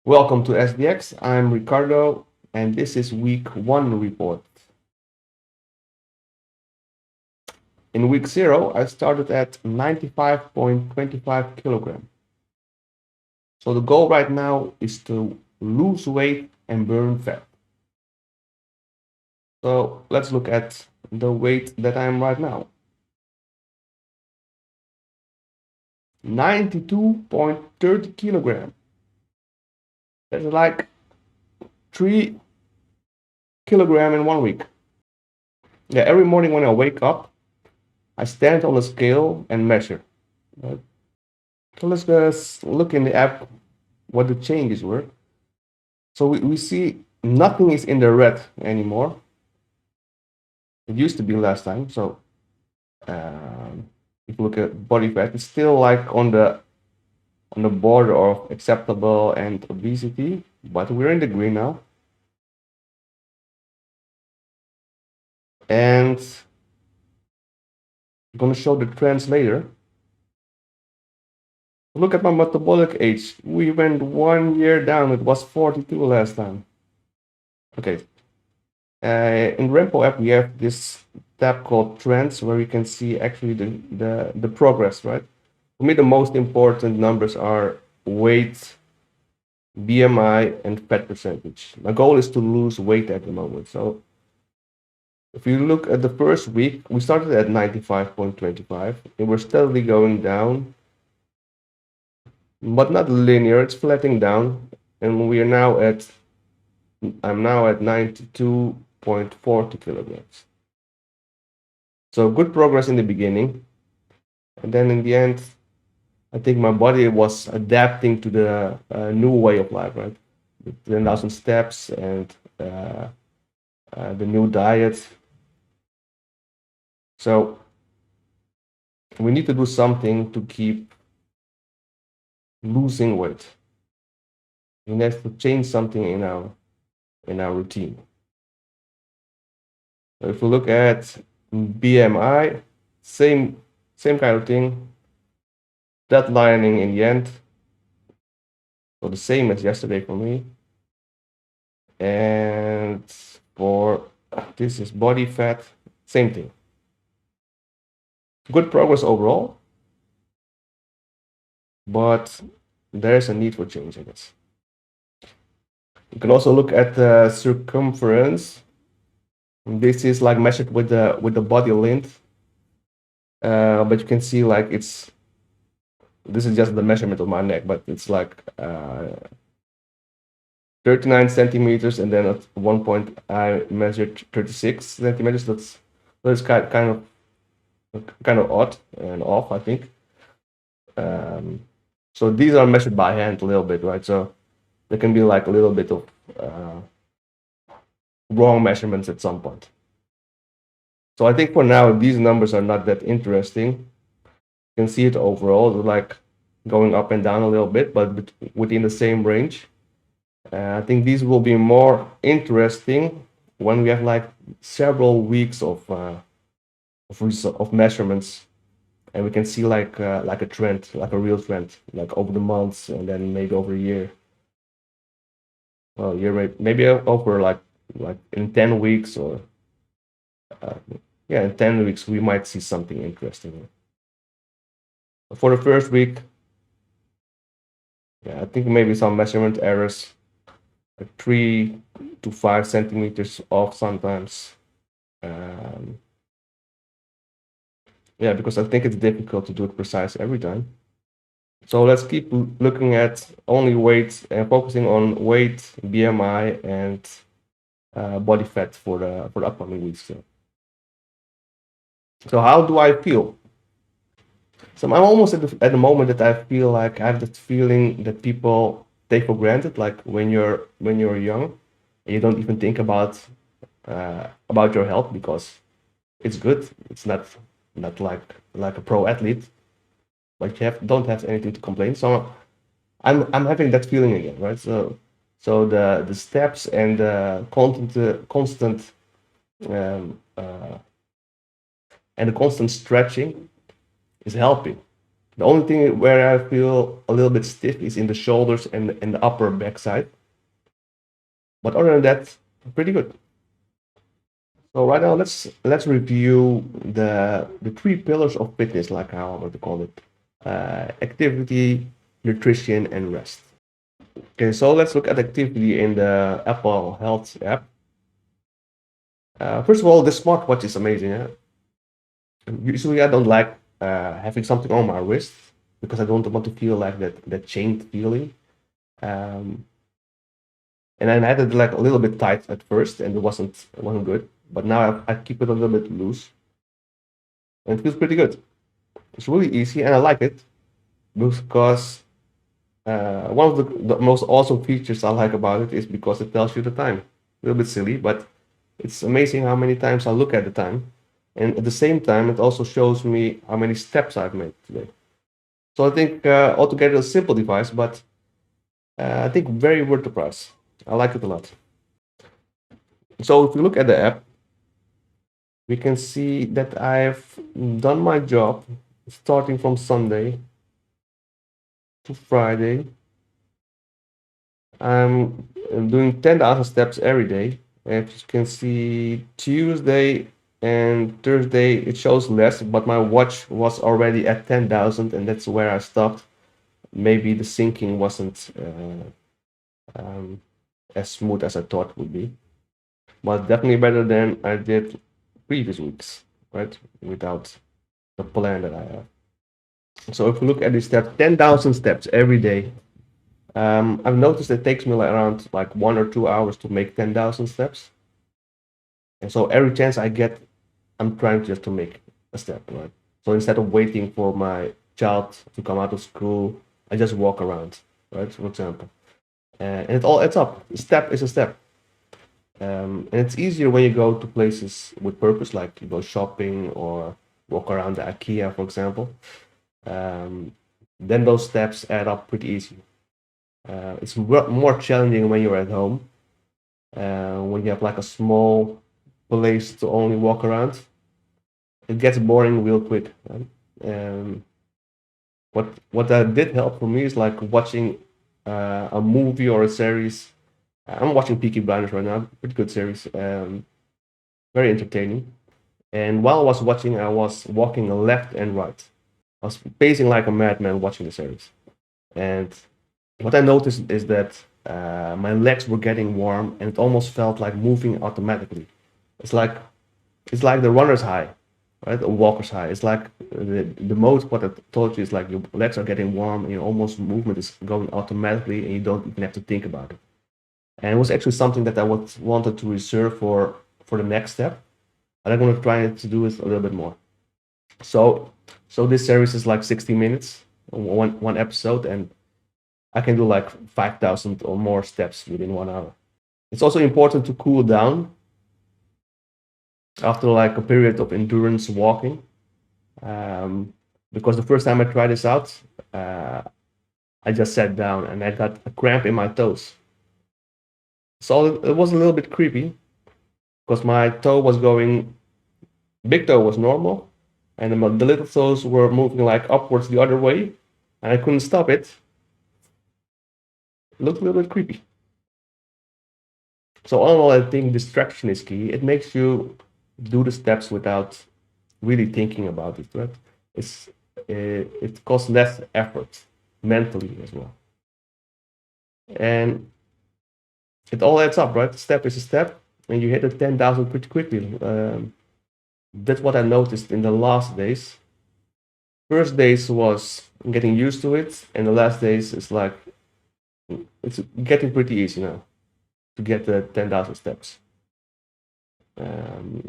Welcome to SDX. I'm Ricardo, and this is week one report. In week zero, I started at 95.25 kilogram. So the goal right now is to lose weight and burn fat. So let's look at the weight that I am right now. 92.30 kilogram. That's like 3 kilogram in 1 week. Yeah, every morning when I wake up, I stand on the scale and measure. Right? So let's just look in the app what the changes were. So we see nothing is in the red anymore. It used to be last time. So if you look at body fat, it's still like on the border of acceptable and obesity, but we're in the green now. And I'm gonna show the trends later. Look at my metabolic age. We went 1 year down. It was 42 last time. Okay. In Rempo app, we have this tab called Trends, where you can see actually the progress, right? For me, the most important numbers are weight, BMI, and fat percentage. My goal is to lose weight at the moment. So if you look at the first week, we started at 95.25 and we're steadily going down, but not linear, it's flattening down. And I'm now at 92.40 kilograms. So good progress in the beginning. And then in the end, I think my body was adapting to the new way of life, right? The 10,000 steps and the new diet. So we need to do something to keep losing weight. We need to change something in our routine. So if we look at BMI, same kind of thing. Deadlining in the end. So the same as yesterday for me. And for this is body fat, same thing. Good progress overall, but there's a need for change, I guess. You can also look at the circumference. This is like measured with the body length, but you can see like this is just the measurement of my neck, but it's like 39 centimeters, and then at one point I measured 36 centimeters. That's kind of odd and off, I think. So these are measured by hand a little bit, right? So there can be like a little bit of wrong measurements at some point. So I think for now these numbers are not that interesting. You can see it overall, like going up and down a little bit, but within the same range. I think these will be more interesting when we have like several weeks of measurements, and we can see like a trend, like a real trend, like over the months, and then maybe over a year. Well, year maybe over like in 10 weeks or yeah, in 10 weeks we might see something interesting. For the first week, yeah, I think maybe some measurement errors, like 3 to 5 centimeters off sometimes. Yeah, because I think it's difficult to do it precise every time. So let's keep looking at only weight and focusing on weight, BMI, and body fat for the upcoming weeks. So how do I feel? So I'm almost at the moment that I feel like I have that feeling that people take for granted, like when you're young, and you don't even think about your health because it's good. It's not like a pro athlete, but you don't have anything to complain. So I'm having that feeling again, right? So the steps and the constant and the constant stretching is helping. The only thing where I feel a little bit stiff is in the shoulders and the upper back side. But other than that, pretty good. So right now, let's review the three pillars of fitness, like how I want to call it: activity, nutrition, and rest. Okay, so let's look at activity in the Apple Health app. First of all, the smartwatch is amazing. Yeah? Usually, I don't like having something on my wrist because I don't want to feel like that chained feeling. Um, and I had it like a little bit tight at first, and it wasn't good. But now I keep it a little bit loose, and it feels pretty good. It's really easy, and I like it because one of the most awesome features I like about it is because it tells you the time. A little bit silly, but it's amazing how many times I look at the time, and at the same time, it also shows me how many steps I've made today. So I think altogether a simple device, but I think very worth the price. I like it a lot. So if you look at the app, we can see that I've done my job starting from Sunday to Friday. I'm doing 10,000 steps every day. As you can see, Tuesday and Thursday it shows less, but my watch was already at 10,000, and that's where I stopped. Maybe the syncing wasn't as smooth as I thought it would be, but definitely better than I did previous weeks, right? Without the plan that I have. So if you look at these steps, 10,000 steps every day. I've noticed it takes me like around like 1 or 2 hours to make 10,000 steps. And so every chance I get, I'm trying just to make a step, right? So instead of waiting for my child to come out of school, I just walk around, right? For example. And it all adds up. A step is a step. And it's easier when you go to places with purpose, like you go shopping or walk around the IKEA, for example. Um, then those steps add up pretty easy. It's more challenging when you're at home, when you have like a small place to only walk around. It gets boring real quick. Right? Um, what that did help for me is like watching a movie or a series. I'm watching Peaky Blinders right now, pretty good series, very entertaining. And while I was watching, I was walking left and right. I was pacing like a madman watching the series. And what I noticed is that my legs were getting warm, and it almost felt like moving automatically. It's like it's like the runner's high, right? A walker's high. It's like the most what I told you is like your legs are getting warm, and your almost movement is going automatically, and you don't even have to think about it. And it was actually something that I wanted to reserve for the next step, and I'm gonna try to do it a little bit more. So so this series is like 60 minutes, one episode, and I can do like 5,000 or more steps within 1 hour. It's also important to cool down after like a period of endurance walking, um, because the first time I tried this out, uh, I just sat down and I got a cramp in my toes. So it was a little bit creepy because my toe was going, big toe was normal, and the little toes were moving like upwards the other way, and I couldn't stop it. It looked a little bit creepy. So all in all, I think distraction is key. It makes you do the steps without really thinking about it, right? It's it costs less effort mentally as well, and it all adds up, right? Step is a step, and you hit the 10,000 pretty quickly. That's what I noticed in the last days. First days was getting used to it, and the last days is like it's getting pretty easy now to get the 10,000 steps.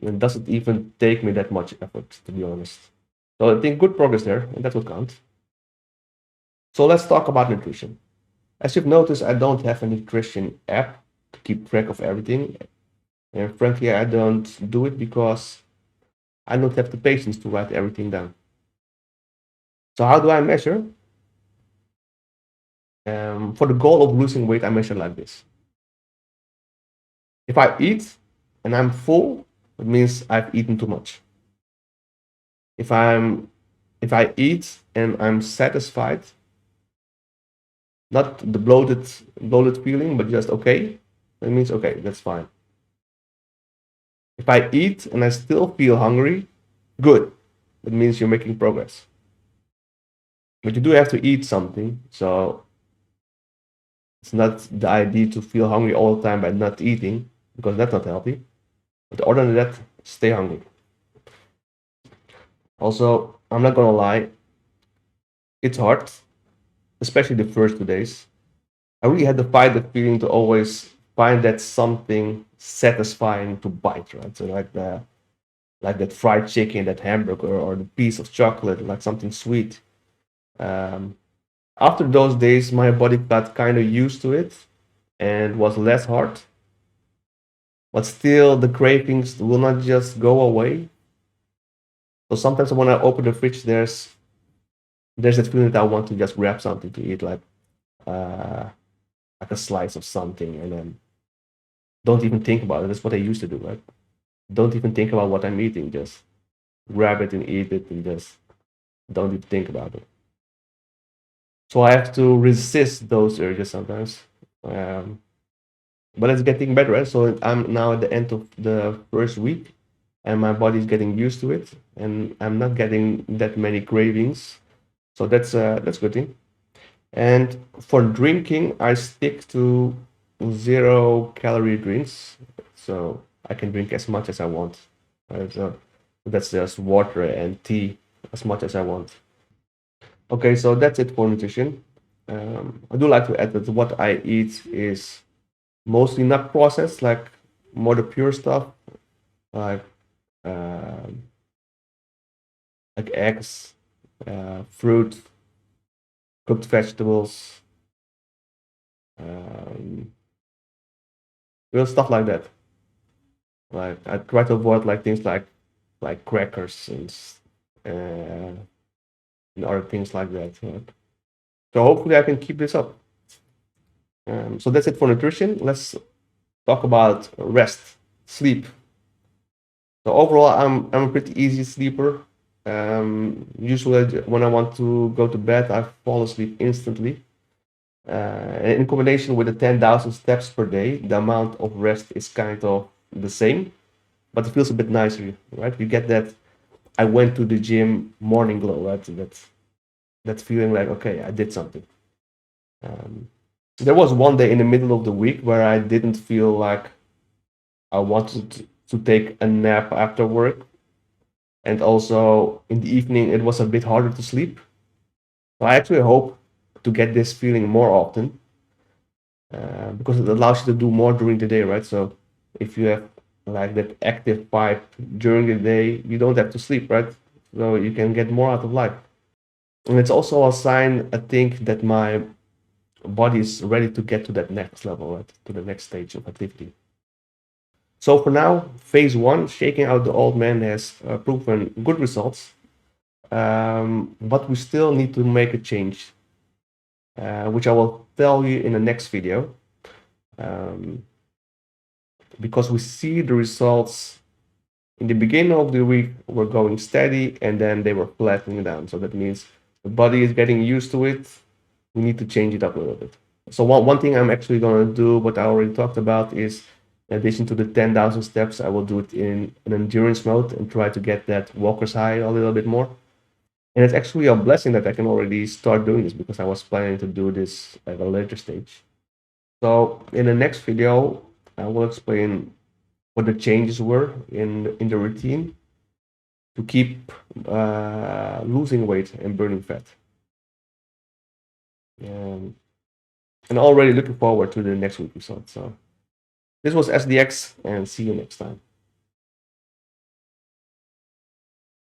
It doesn't even take me that much effort, to be honest. So I think good progress there, and that will count. So let's talk about nutrition. As you've noticed, I don't have a nutrition app to keep track of everything. And frankly, I don't do it because I don't have the patience to write everything down. So how do I measure? For the goal of losing weight, I measure like this. If I eat and I'm full, it means I've eaten too much. If I'm if I eat and I'm satisfied, not the bloated feeling, but just okay, that means okay, that's fine. If I eat and I still feel hungry, good. That means you're making progress. But you do have to eat something, so it's not the idea to feel hungry all the time by not eating, because that's not healthy. But other than that, stay hungry. Also, I'm not gonna lie, it's hard, especially the first 2 days. I really had to fight the feeling to always find that something satisfying to bite, right? So like that fried chicken, that hamburger, or the piece of chocolate, like something sweet. Um, After those days, my body got kind of used to it and was less hard. But still, the cravings will not just go away. So sometimes when I open the fridge, there's that feeling that I want to just grab something to eat, uh, like a slice of something, and then don't even think about it. That's what I used to do, right? Don't even think about what I'm eating. Just grab it and eat it, and just don't even think about it. So I have to resist those urges sometimes. Um, but it's getting better, right? So I'm now at the end of the first week, and my body's getting used to it, and I'm not getting that many cravings. So that's good thing. And for drinking, I stick to 0 calorie drinks, so I can drink as much as I want. Right? So that's just water and tea as much as I want. Okay, so that's it for nutrition. I do like to add that what I eat is mostly not processed, like more the pure stuff, like um, like eggs, fruit, cooked vegetables, um, real stuff like that. Like I try to avoid like things like crackers and other things like that. Right? So hopefully I can keep this up. So that's it for nutrition. Let's talk about rest, sleep. So overall, I'm a pretty easy sleeper. Usually, when I want to go to bed, I fall asleep instantly. And in combination with the 10,000 steps per day, the amount of rest is kind of the same, but it feels a bit nicer, right? You get that I went to the gym morning glow, right? That feeling like okay, I did something. Um, there was one day in the middle of the week where I didn't feel like I wanted to take a nap after work, and also in the evening it was a bit harder to sleep. So I actually hope to get this feeling more often because it allows you to do more during the day, right? So if you have like that active vibe during the day, you don't have to sleep, right? So you can get more out of life. And it's also a sign, I think, that my body is ready to get to that next level, right? To the next stage of activity. So for now, phase one, shaking out the old man, has proven good results, but we still need to make a change, which I will tell you in the next video, um, because we see the results in the beginning of the week were going steady and then they were flattening down. So that means the body is getting used to it. We need to change it up a little bit. So one thing I'm actually going to do, what I already talked about, is in addition to the 10,000 steps, I will do it in an endurance mode and try to get that walker's high a little bit more. And it's actually a blessing that I can already start doing this because I was planning to do this at a later stage. So in the next video, I will explain what the changes were in the routine to keep losing weight and burning fat. Um, and already looking forward to the next week episode. So this was SDX, and see you next time.